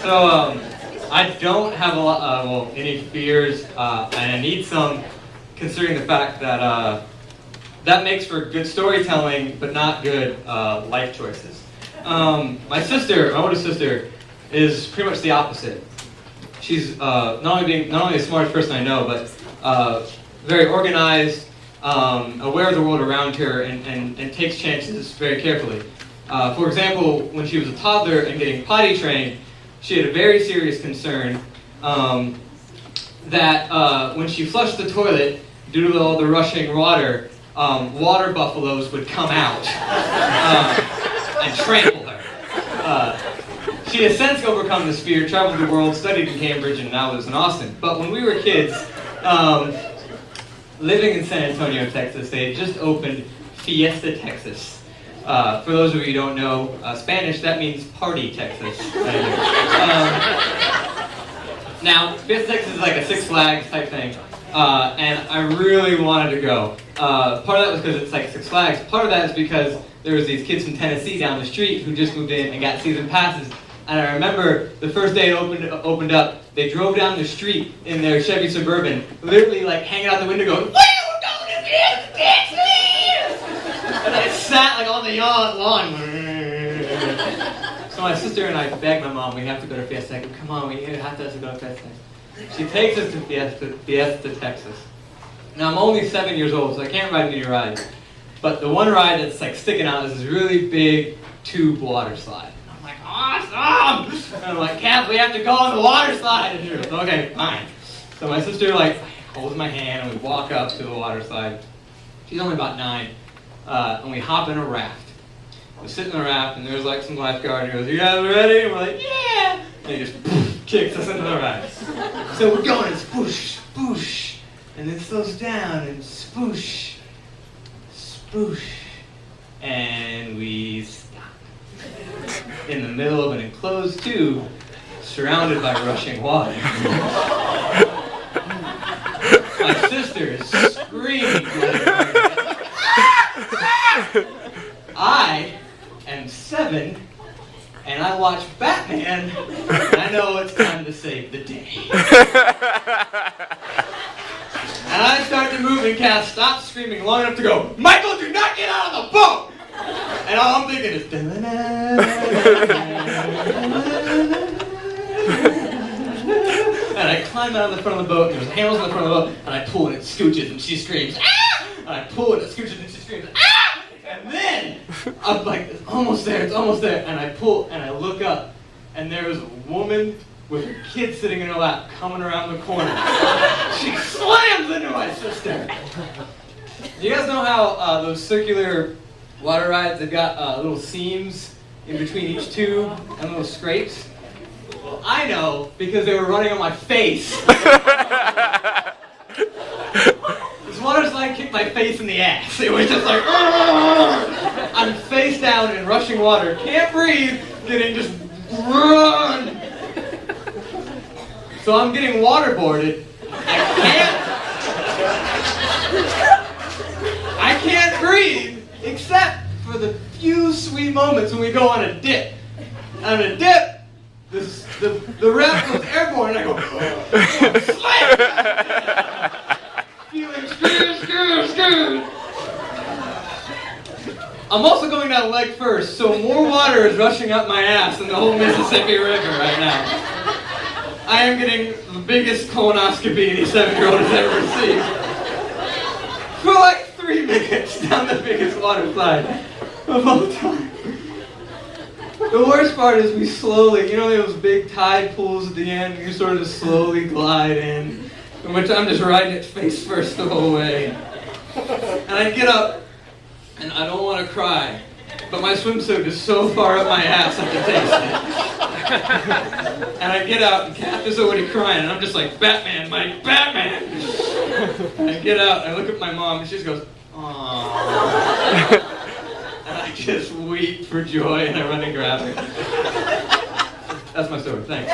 So I don't have a lot, any fears, and I need some, considering the fact that that makes for good storytelling, but not good life choices. My oldest sister, is pretty much the opposite. She's not only the smartest person I know, but very organized, aware of the world around her, and takes chances very carefully. For example, when she was a toddler and getting potty trained, she had a very serious concern that when she flushed the toilet, due to all the rushing water, water buffaloes would come out and trample her. She has since overcome this fear, traveled the world, studied in Cambridge, and now lives in Austin. But when we were kids, living in San Antonio, Texas, they had just opened Fiesta Texas. For those of you who don't know Spanish, that means party Texas. Now, Fiesta Texas is like a Six Flags type thing, and I really wanted to go. Part of that was because it's like Six Flags. Part of that is because there was these kids from Tennessee down the street who just moved in and got season passes. And I remember the first day it opened up, they drove down the street in their Chevy Suburban, literally like hanging out the window going, "Where are we going to Fiesta Texas?" And I sat like on the lawn. So my sister and I begged my mom, we have to go to Fiesta Texas. Come on, we have to go to Fiesta Texas. She takes us to Fiesta Texas. Now I'm only 7 years old, so I can't ride any rides. But the one ride that's like sticking out is this really big tube water slide. And I'm like, awesome! And I'm like, Kath, we have to go on the water slide. And she goes, okay, fine. So my sister like holds my hand and we walk up to the water slide. She's only about 9. And we hop in a raft. We sit in the raft and there's like some lifeguard and he goes, "You guys ready?" And we're like, "Yeah!" And he just kicks us into the raft. So we're going, it's spoosh, spoosh. And it slows down and spoosh, spoosh. And we stop. In the middle of an enclosed tube, surrounded by rushing water. My sister is screaming. I am 7, and I watch Batman, and I know it's time to save the day. And I start to move, and Kath stops screaming long enough to go, "Michael, do not get out of the boat!" And all I'm thinking is, and I climb out of the front of the boat, and there's handles on the front of the boat, and I pull, and it scooches, and she screams, "Ah!" And I pull, and it scooches, and she screams, "Ah!" And then, I'm like, it's almost there, and I pull, and I look up, and there was a woman with her kid sitting in her lap, coming around the corner. She slams into my sister. Do you guys know how those circular water rides, they've got little seams in between each tube, and little scrapes? Well, I know, because they were running on my face. This water slide kicked my face in the ass. It was just like, "Argh!" I'm face down in rushing water, can't breathe, getting just run. So I'm getting waterboarded. I can't breathe, except for the few sweet moments when we go on a dip. On a dip, the raft goes airborne, and I go, slam! Feeling scared. I'm also going down leg first, so more water is rushing up my ass than the whole Mississippi River right now. I am getting the biggest colonoscopy any 7-year-old has ever received. For like 3 minutes down the biggest water slide of all time. The worst part is we slowly, you know those big tide pools at the end, you sort of just slowly glide in, in which I'm just riding it face first the whole way. And I get up, and I don't want to cry, but my swimsuit is so far up my ass I can taste it. And I get out, and Kath is already crying, and I'm just like, "Batman, Mike, Batman!" I get out, and I look at my mom, and she just goes, "Aww." And I just weep for joy, and I run and grab her. That's my story. Thanks.